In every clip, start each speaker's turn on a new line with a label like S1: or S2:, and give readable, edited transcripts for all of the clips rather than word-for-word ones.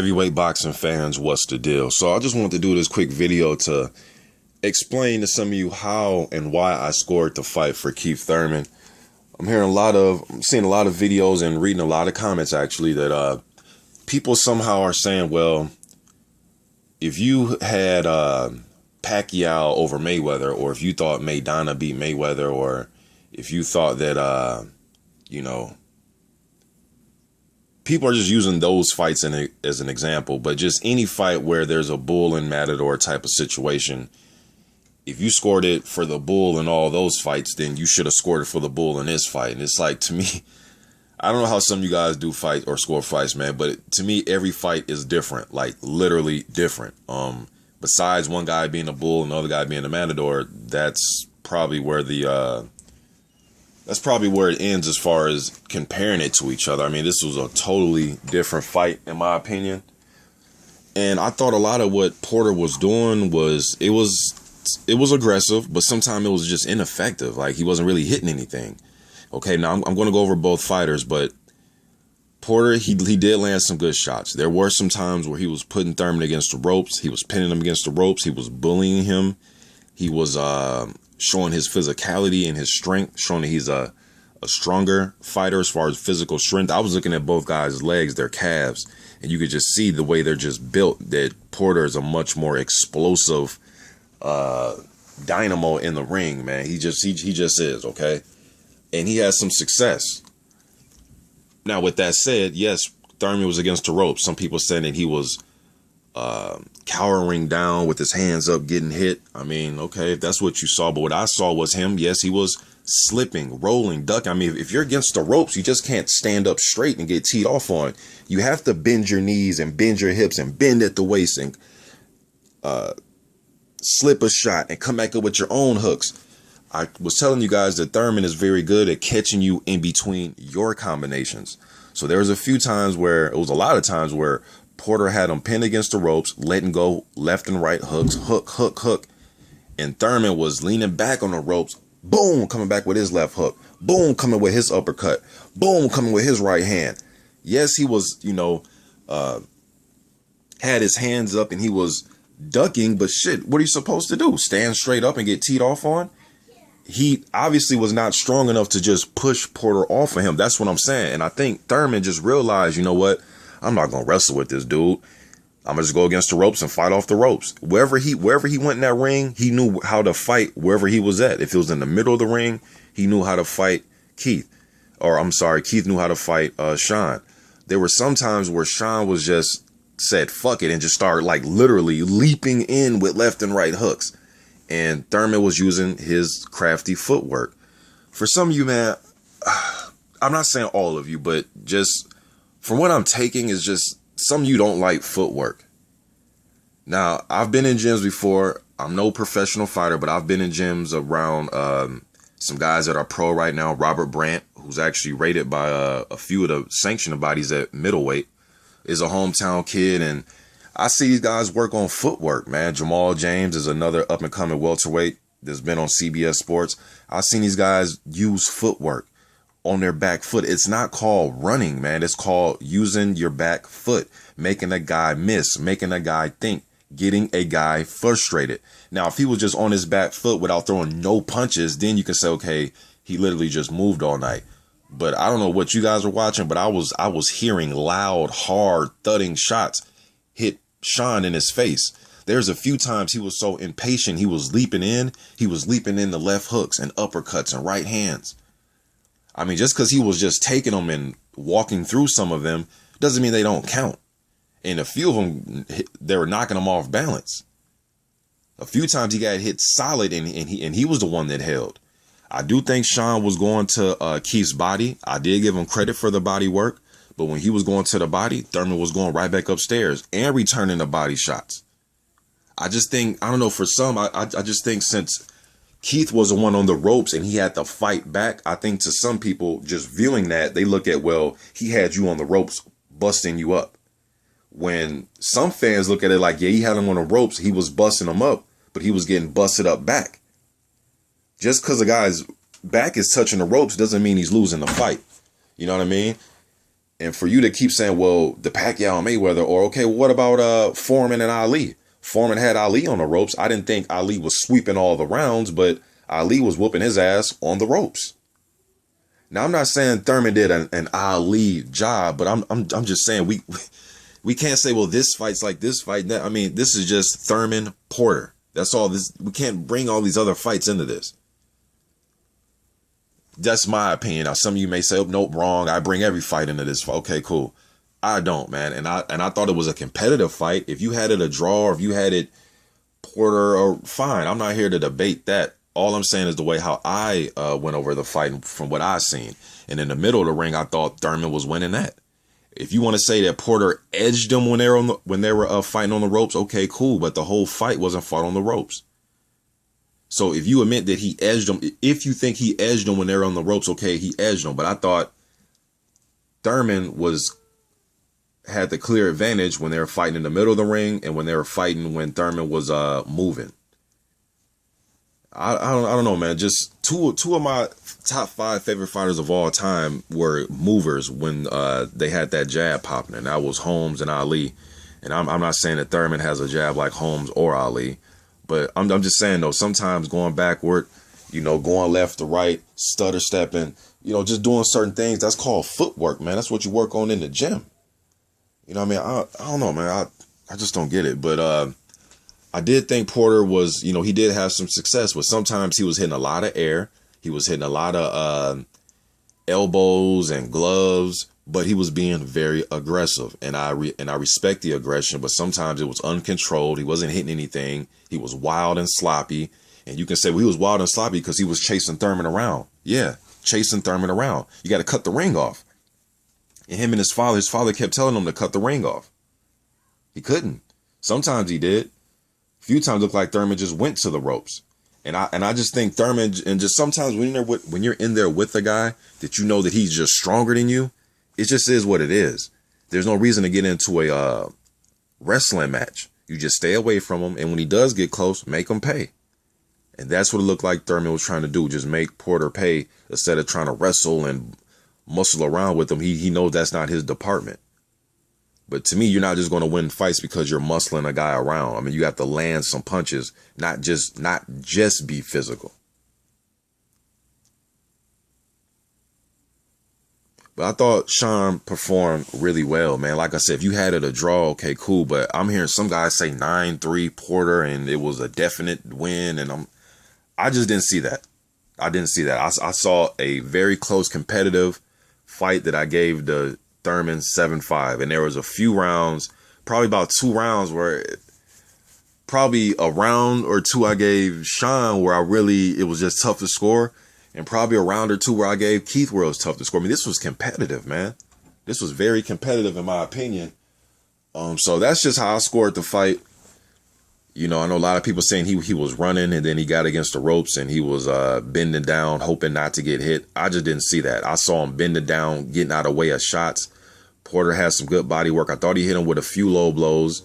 S1: Heavyweight boxing fans, what's the deal? So I just wanted to do this quick video to explain to some of you how and why I scored the fight for Keith Thurman. I'm seeing a lot of videos and reading a lot of comments actually that people somehow are saying, well, if you had Pacquiao over Mayweather, or if you thought Maidana beat Mayweather, or if you thought that, people are just using those fights as an example, but just any fight where there's a bull and matador type of situation, if you scored it for the bull in all those fights, then you should have scored it for the bull in this fight. And it's like, to me, I don't know how some of you guys do fight or score fights, man, but to me, every fight is different, like literally different. Besides one guy being a bull and the other guy being a matador, that's probably where it ends as far as comparing it to each other. I mean, this was a totally different fight, in my opinion. And I thought a lot of what Porter was doing was, it was aggressive, but sometimes it was just ineffective. Like, he wasn't really hitting anything. Okay, now I'm going to go over both fighters, but Porter, he did land some good shots. There were some times where he was putting Thurman against the ropes. He was pinning him against the ropes. He was bullying him. He was showing his physicality and his strength, showing that he's a stronger fighter as far as physical strength. I was looking at both guys' legs, their calves, and you could just see the way they're just built, that Porter is a much more explosive dynamo in the ring, man. He just is, okay? And he has some success. Now, with that said, yes, Thurman was against the ropes. Some people saying that he was cowering down with his hands up, getting hit. I mean, okay, if that's what you saw. But what I saw was him, yes, he was slipping, rolling, ducking. I mean, if you're against the ropes, you just can't stand up straight and get teed off on. You have to bend your knees and bend your hips and bend at the waist and slip a shot and come back up with your own hooks. I was telling you guys that Thurman is very good at catching you in between your combinations. So there was a lot of times where Porter had him pinned against the ropes, letting go left and right hooks, hook. And Thurman was leaning back on the ropes, boom, coming back with his left hook, boom, coming with his uppercut, boom, coming with his right hand. Yes, he was, had his hands up and he was ducking, but shit, what are you supposed to do? Stand straight up and get teed off on? He obviously was not strong enough to just push Porter off of him. That's what I'm saying. And I think Thurman just realized, you know what? I'm not going to wrestle with this dude. I'm going to just go against the ropes and fight off the ropes. Wherever he went in that ring, he knew how to fight wherever he was at. If it was in the middle of the ring, he knew how to fight Keith. Keith knew how to fight Shawn. There were some times where Shawn was just said, fuck it, and just started like literally leaping in with left and right hooks. And Thurman was using his crafty footwork. For some of you, man, I'm not saying all of you, but just from what I'm taking is just some of you don't like footwork. Now, I've been in gyms before. I'm no professional fighter, but I've been in gyms around some guys that are pro right now. Robert Brandt, who's actually rated by a few of the sanctioning bodies at middleweight, is a hometown kid, and I see these guys work on footwork, man. Jamal James is another up-and-coming welterweight that's been on CBS Sports. I've seen these guys use footwork on their back foot. It's not called running, man. It's called using your back foot, making a guy miss, making a guy think, getting a guy frustrated. Now, if he was just on his back foot without throwing no punches, then you can say, okay, he literally just moved all night. But I don't know what you guys are watching, but I was hearing loud, hard, thudding shots hit Shawn in his face. There's a few times he was so impatient, he was leaping in the left hooks and uppercuts and right hands. I mean, just because he was just taking them and walking through some of them doesn't mean they don't count. And a few of them, they were knocking him off balance. A few times he got hit solid and he was the one that held. I do think Shawn was going to Keith's body. I did give him credit for the body work. But when he was going to the body, Thurman was going right back upstairs and returning the body shots. I just think, I don't know, for some, I just think since Keith was the one on the ropes and he had to fight back, I think to some people just viewing that, they look at, well, he had you on the ropes busting you up. When some fans look at it like, yeah, he had him on the ropes, he was busting him up, but he was getting busted up back. Just because a guy's back is touching the ropes doesn't mean he's losing the fight. You know what I mean? And for you to keep saying, well, the Pacquiao and Mayweather, or okay, well, what about Foreman and Ali? Foreman had Ali on the ropes. I didn't think Ali was sweeping all the rounds, but Ali was whooping his ass on the ropes. Now, I'm not saying Thurman did an Ali job, but I'm just saying we can't say, well, this fight's like this fight. I mean, this is just Thurman Porter. That's all this. We can't bring all these other fights into this. That's my opinion. Now, some of you may say, oh, nope, wrong. I bring every fight into this. Okay, cool. I don't, man. And I thought it was a competitive fight. If you had it a draw, or if you had it Porter, or fine. I'm not here to debate that. All I'm saying is the way how I went over the fight from what I seen. And in the middle of the ring, I thought Thurman was winning that. If you want to say that Porter edged them when they were fighting on the ropes, okay, cool. But the whole fight wasn't fought on the ropes. So if you admit that he edged them, if you think he edged them when they were on the ropes, okay, he edged them. But I thought Thurman had the clear advantage when they were fighting in the middle of the ring and when they were fighting when Thurman was moving. I don't know, man. Just two of my top 5 favorite fighters of all time were movers when they had that jab popping, and that was Holmes and Ali. And I'm not saying that Thurman has a jab like Holmes or Ali, but I'm just saying though, sometimes going backward, going left to right, stutter stepping, just doing certain things, that's called footwork, man. That's what you work on in the gym. You know what I mean? I don't know, man. I just don't get it, but I did think Porter was, he did have some success, but sometimes he was hitting a lot of air. He was hitting a lot of elbows and gloves, but he was being very aggressive. And I respect the aggression, but sometimes it was uncontrolled. He wasn't hitting anything. He was wild and sloppy. And you can say, well, he was wild and sloppy because he was chasing Thurman around. Yeah, chasing Thurman around. You got to cut the ring off. And him and his father kept telling him to cut the ring off. He couldn't. Sometimes he did. A few times looked like Thurman just went to the ropes. And I just think Thurman, and just sometimes when you're in there with a guy that you know that he's just stronger than you, it just is what it is. There's no reason to get into a wrestling match. You just stay away from him, and when he does get close, make him pay. And that's what it looked like Thurman was trying to do, just make Porter pay instead of trying to wrestle and muscle around with him. He knows that's not his department. But to me, you're not just going to win fights because you're muscling a guy around. I mean, you have to land some punches, not just be physical. But I thought Shawn performed really well, man. Like I said, if you had it a draw, okay, cool. But I'm hearing some guys say 9-3 Porter, and it was a definite win. And I just didn't see that. I didn't see that. I saw a very close competitive fight that I gave the Thurman 7-5, and there was a few rounds, probably about 2 rounds where probably a round or 2 I gave Shawn where it was just tough to score, and probably a round or 2 where I gave Keith where it was tough to score. I mean, this was competitive, man. This was very competitive in my opinion. So that's just how I scored the fight. I know a lot of people saying he was running and then he got against the ropes and he was bending down, hoping not to get hit. I just didn't see that. I saw him bending down, getting out of the way of shots. Porter had some good body work. I thought he hit him with a few low blows.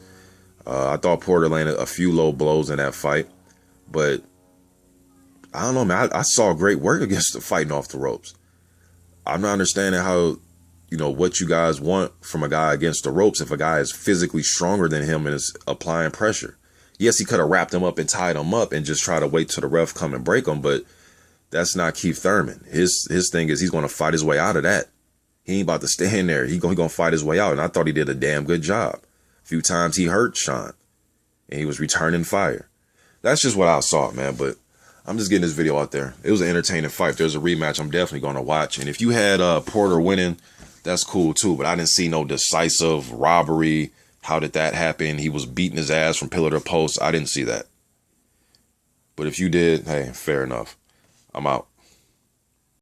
S1: I thought Porter landed a few low blows in that fight. But I don't know, man. I saw great work against the fighting off the ropes. I'm not understanding how, what you guys want from a guy against the ropes if a guy is physically stronger than him and is applying pressure. Yes, he could have wrapped him up and tied him up and just try to wait till the ref come and break him, but that's not Keith Thurman. His thing is he's going to fight his way out of that. He ain't about to stand there. He's going to fight his way out, and I thought he did a damn good job. A few times he hurt Shawn, and he was returning fire. That's just what I saw, man, but I'm just getting this video out there. It was an entertaining fight. If there's a rematch, I'm definitely going to watch, and if you had Porter winning, that's cool too, but I didn't see no decisive robbery. How did that happen? He was beating his ass from pillar to post. I didn't see that. But if you did, hey, fair enough. I'm out.